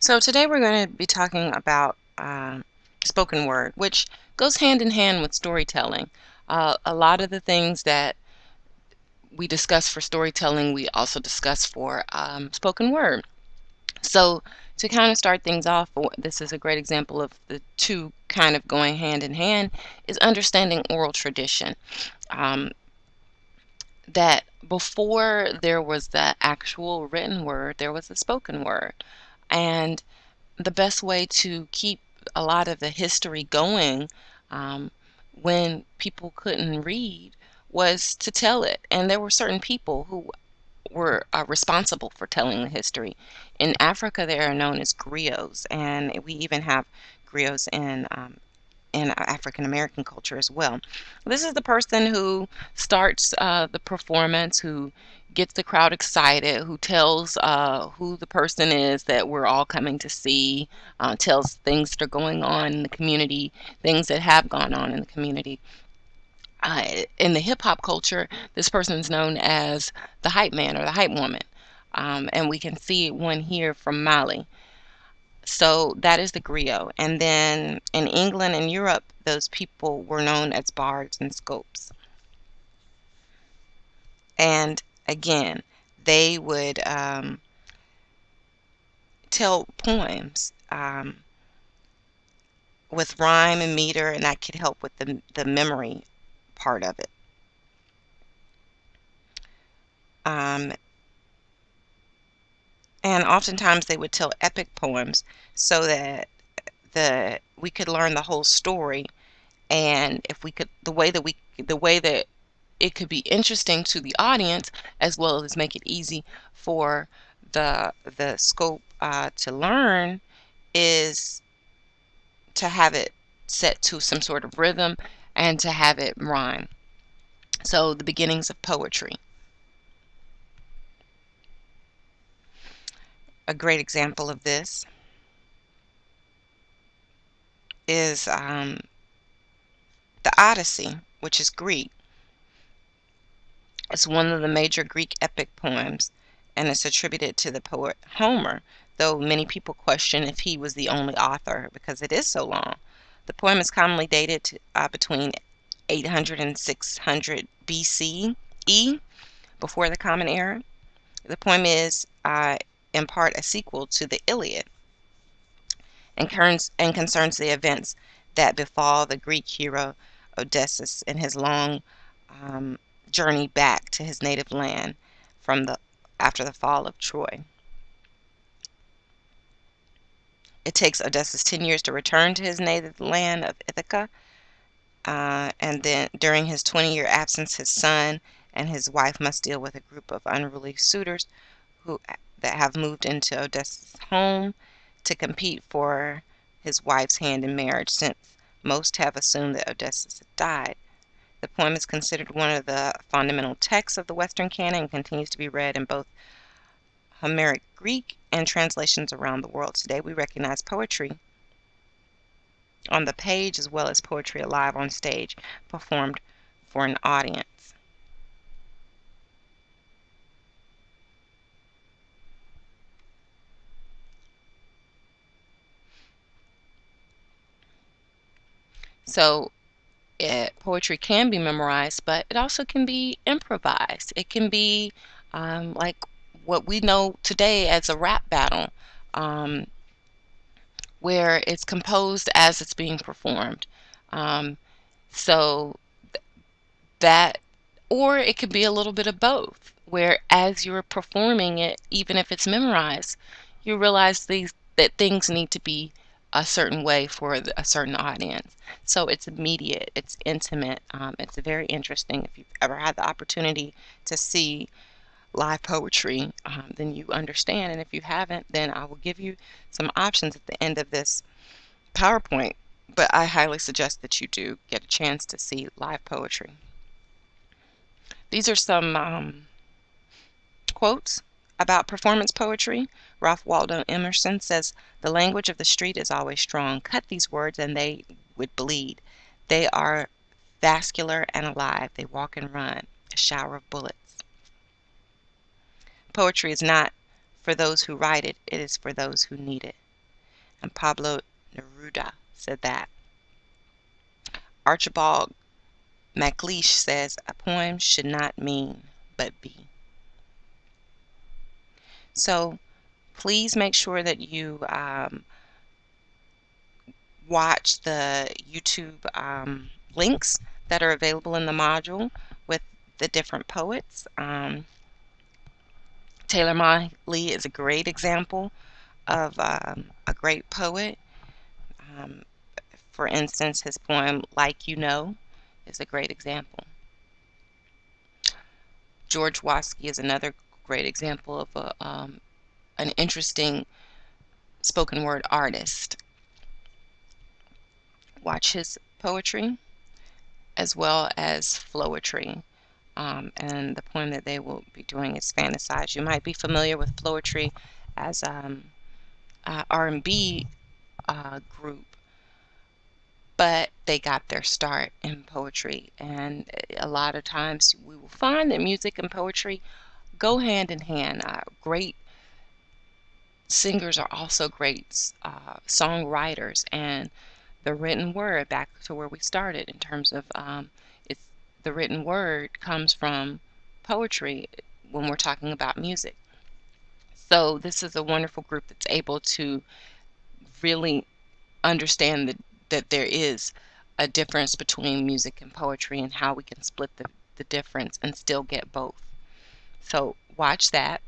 So today we're going to be talking about spoken word, which goes hand in hand with storytelling. A lot of the things that we discuss for storytelling, we also discuss for spoken word. So to kind of start things off, this is a great example of the two kind of going hand in hand, is understanding oral tradition. Um, that before there was the actual written word, there was the spoken word. And the best way to keep a lot of the history going um, when people couldn't read was to tell it. And there were certain people who were responsible for telling the history. In Africa, they are known as griots, and we even have griots in African American culture as well. This is the person who starts the performance, who gets the crowd excited, who tells who the person is that we're all coming to see, tells things that are going on in the community, things that have gone on in the community. In the hip hop culture, this person is known as the hype man or the hype woman. And we can see one here from Mali. So that is the griot. And then in England and Europe, those people were known as bards and scopes. And again, they would tell poems with rhyme and meter, and that could help with the memory part of it. Um, and oftentimes they would tell epic poems so that we could learn the whole story, and if we could the way that it could be interesting to the audience as well as make it easy for the scope to learn is to have it set to some sort of rhythm and to have it rhyme. So the beginnings of poetry. A great example of this is the Odyssey, which is Greek. It's one of the major Greek epic poems, and it's attributed to the poet Homer, though many people question if he was the only author because it is so long. The poem is commonly dated to, between 800 and 600 BCE, before the Common Era. The poem is in part a sequel to the Iliad and concerns the events that befall the Greek hero Odysseus in his long um, journey back to his native land from the after the fall of Troy. It takes Odysseus 10 years to return to his native land of Ithaca, and then during his 20-year absence, his son and his wife must deal with a group of unruly suitors who that have moved into Odysseus' home to compete for his wife's hand in marriage, since most have assumed that Odysseus had died. The poem is considered one of the fundamental texts of the Western canon and continues to be read in both Homeric Greek and translations around the world. Today we recognize poetry on the page as well as poetry alive on stage, performed for an audience. So poetry can be memorized, but it also can be improvised. It can be like what we know today as a rap battle, um, where it's composed as it's being performed. Um, so that, or it could be a little bit of both, where as you're performing it, even if it's memorized, you realize that things need to be a certain way for a certain audience. So it's immediate, it's intimate, it's very interesting. If you've ever had the opportunity to see live poetry, then you understand. And if you haven't, then I will give you some options at the end of this PowerPoint. But I highly suggest that you do get a chance to see live poetry. These are some quotes about performance poetry. Ralph Waldo Emerson says, "The language of the street is always strong. Cut these words and they would bleed. They are vascular and alive. They walk and run. A shower of bullets." Poetry is not for those who write it, it is for those who need it. And Pablo Neruda said that. Archibald MacLeish says a poem should not mean but be. So please make sure that you watch the YouTube links that are available in the module with the different poets. Taylor Miley is a great example of a great poet. Um, for instance, his poem Like You Know is a great example. George Watsky is another great example of an interesting spoken word artist. Watch his poetry as well as Flowetry. And the poem that they will be doing is Fantasize. You might be familiar with Flowetry as R&B group, but they got their start in poetry. And a lot of times we will find that music and poetry go hand in hand. Great singers are also great songwriters, and the written word, back to where we started in terms of it's the written word comes from poetry when we're talking about music. So this is a wonderful group that's able to really understand that there is a difference between music and poetry and how we can split the difference and still get both. So watch that,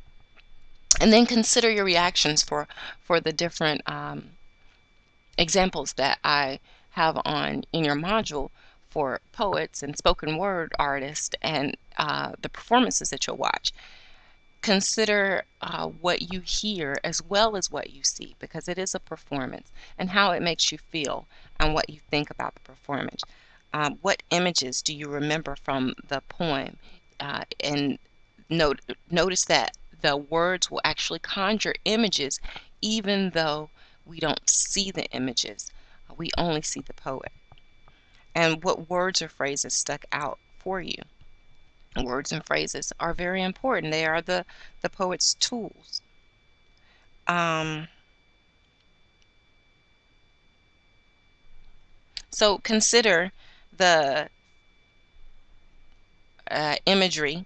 and then consider your reactions for the different examples that I have on in your module for poets and spoken word artists and the performances that you'll watch. Consider what you hear as well as what you see, because it is a performance, and how it makes you feel and what you think about the performance. What images do you remember from the poem? And notice that the words will actually conjure images even though we don't see the images. We only see the poet. And what words or phrases stuck out for you? Words and phrases are very important. They are the poet's tools. So consider the imagery,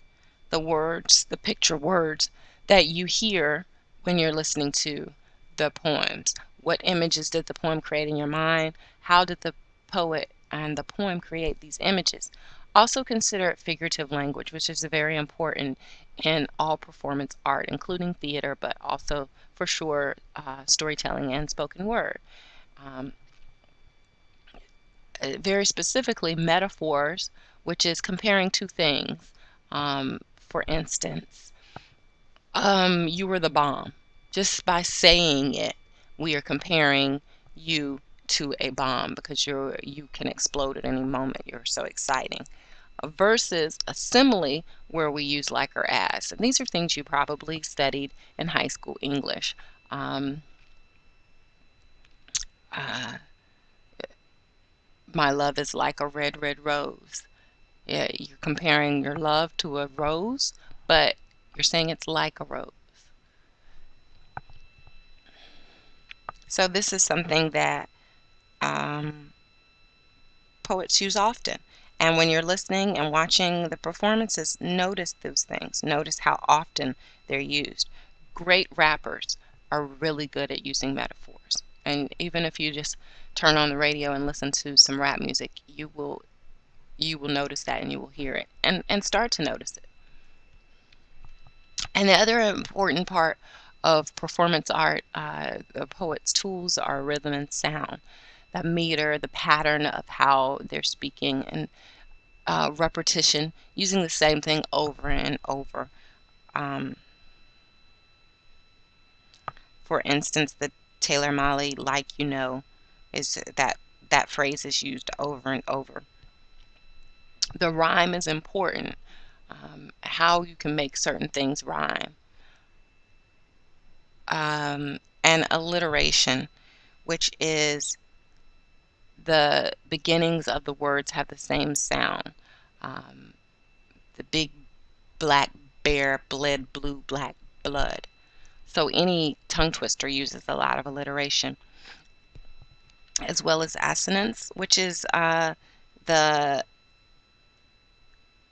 the words, the picture words that you hear when you're listening to the poems. What images did the poem create in your mind? How did the poet and the poem create these images? Also consider figurative language, which is very important in all performance art, including theater, but also for sure storytelling and spoken word. Very specifically, metaphors, which is comparing two things. For instance, you were the bomb. Just by saying it, we are comparing you to a bomb because you can explode at any moment. You're so exciting. Versus a simile where we use like or as. And these are things you probably studied in high school English. My love is like a red, red rose. Yeah, you're comparing your love to a rose, but you're saying it's like a rose. So this is something that poets use often. And when you're listening and watching the performances, notice those things. Notice how often they're used. Great rappers are really good at using metaphors. And even if you just turn on the radio and listen to some rap music, you will notice that, and you will hear it and start to notice it. And the other important part of performance art, the poet's tools are rhythm and sound, the meter, the pattern of how they're speaking, and repetition, using the same thing over and over. For instance, the Taylor Miley "Like You Know" is that phrase is used over and over. The rhyme is important. How you can make certain things rhyme. And alliteration, which is the beginnings of the words have the same sound. The big black bear bled blue black blood. So any tongue twister uses a lot of alliteration. as well as assonance, which is the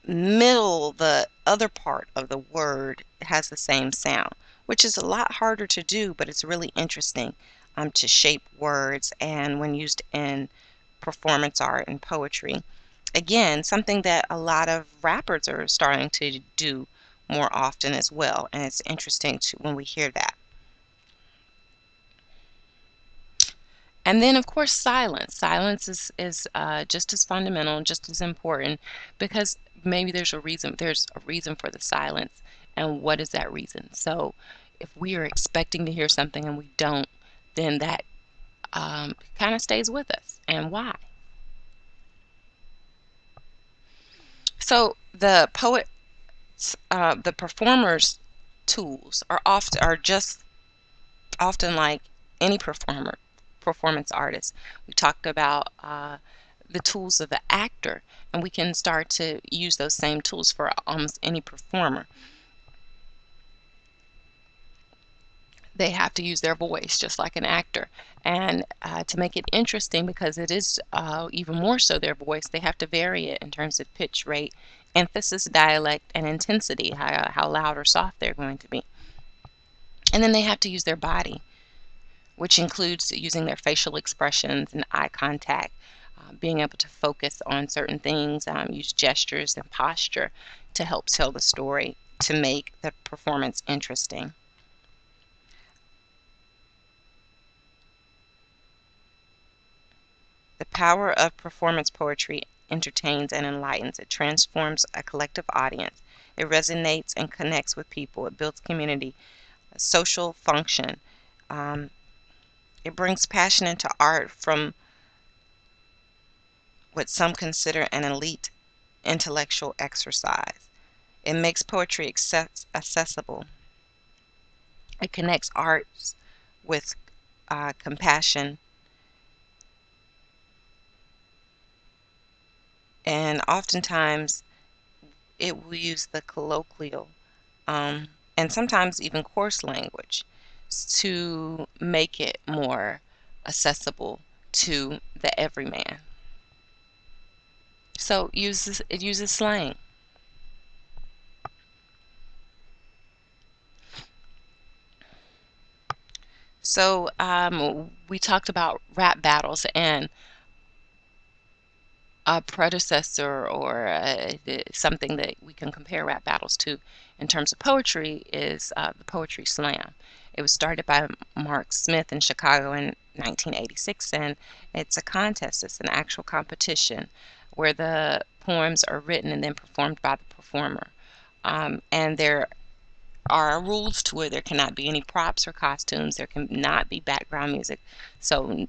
the other part of the word has the same sound, which is a lot harder to do, but it's really interesting to shape words and when used in performance art and poetry. Again, something that a lot of rappers are starting to do more often as well, and it's interesting when we hear that. And then, of course, silence. Silence is just as fundamental, just as important, because maybe there's a reason. There's a reason for the silence, and what is that reason? So, if we are expecting to hear something and we don't, then that kind of stays with us. And why? So, the performer's tools are just often like any performance artist. We talked about the tools of the actor, and we can start to use those same tools for almost any performer. They have to use their voice just like an actor, and to make it interesting, because it is even more so their voice, they have to vary it in terms of pitch, rate, emphasis, dialect, and intensity, how loud or soft they're going to be. And then they have to use their body, which includes using their facial expressions and eye contact, being able to focus on certain things, use gestures and posture to help tell the story to make the performance interesting. The power of performance poetry entertains and enlightens. It transforms a collective audience. It resonates and connects with people. It builds community, a social function. Um, it brings passion into art from what some consider an elite intellectual exercise. It makes poetry accessible. It connects arts with compassion, and oftentimes it will use the colloquial um, and sometimes even coarse language to make it more accessible to the everyman. So it uses slang. So we talked about rap battles, and a predecessor or something that we can compare rap battles to in terms of poetry is the Poetry Slam. It was started by Mark Smith in Chicago in 1986, and it's a contest. It's an actual competition where the poems are written and then performed by the performer. And there are rules to it. There cannot be any props or costumes. There cannot be background music. So,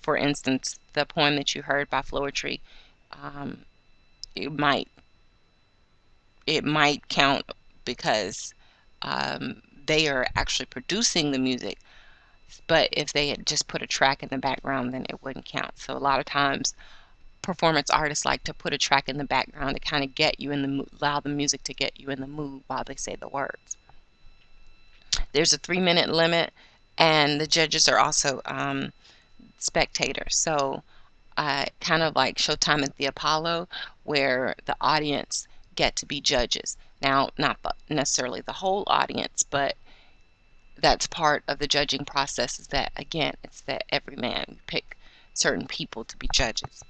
for instance, the poem that you heard by Floetry, um, it might it might count because they are actually producing the music. But if they had just put a track in the background, then it wouldn't count. So a lot of times, performance artists like to put a track in the background to kind of get you in the mood, allow the music to get you in the mood while they say the words. There's a 3-minute limit, and the judges are also spectators. So kind of like Showtime at the Apollo, where the audience get to be judges. Now, not necessarily the whole audience, but that's part of the judging process, is that, again, it's that every man pick certain people to be judges.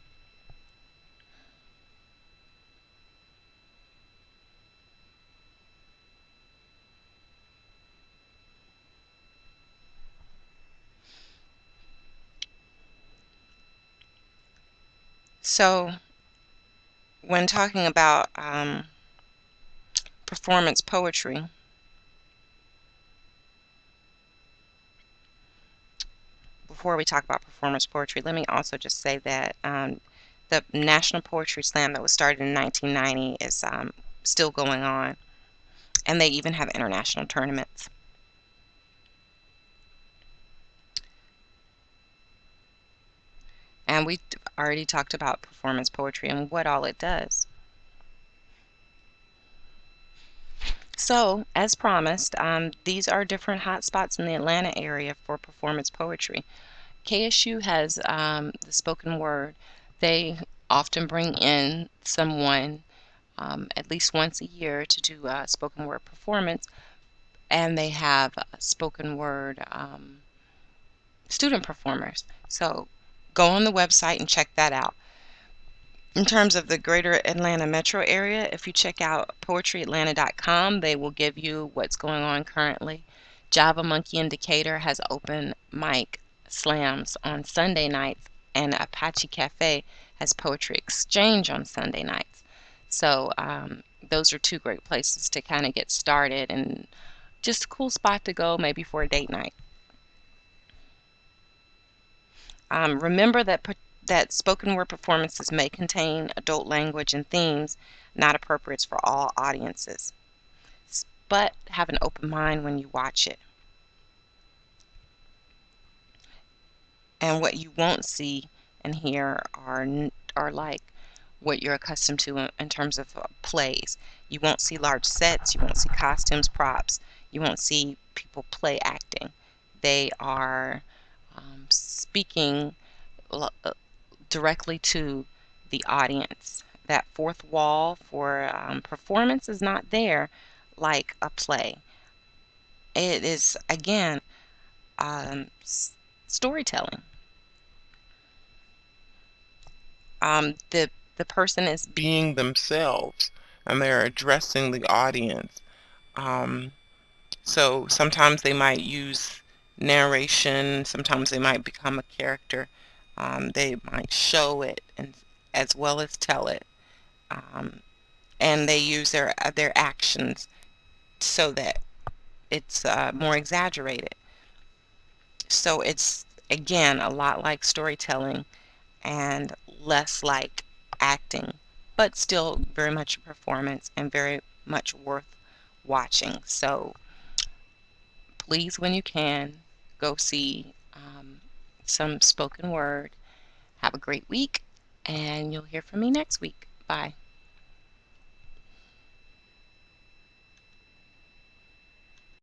So when talking about performance poetry, before we talk about performance poetry, let me also just say that the National Poetry Slam that was started in 1990 is still going on, and they even have international tournaments. And we already talked about performance poetry and what all it does. So, as promised, these are different hotspots in the Atlanta area for performance poetry. KSU has the spoken word. They often bring in someone at least once a year to do a spoken word performance, and they have spoken word student performers. So go on the website and check that out. In terms of the greater Atlanta metro area, if you check out poetryatlanta.com, they will give you what's going on currently. Java Monkey in Decatur has open mic slams on Sunday nights, and Apache Cafe has poetry exchange on Sunday nights. So those are two great places to kind of get started, and just a cool spot to go maybe for a date night. Remember that spoken word performances may contain adult language and themes not appropriate for all audiences, but have an open mind when you watch it. And what you won't see and hear are like what you're accustomed to in terms of plays. You won't see large sets, you won't see costumes, props, you won't see people play acting. They are speaking directly to the audience. That fourth wall for performance is not there like a play. It is, again, storytelling. The person is being themselves and they're addressing the audience. So sometimes they might use narration, sometimes they might become a character. They might show it and as well as tell it. And they use their actions so that it's more exaggerated. So it's again a lot like storytelling and less like acting, but still very much a performance and very much worth watching. So please, when you can, go see some spoken word. Have a great week, and you'll hear from me next week. Bye.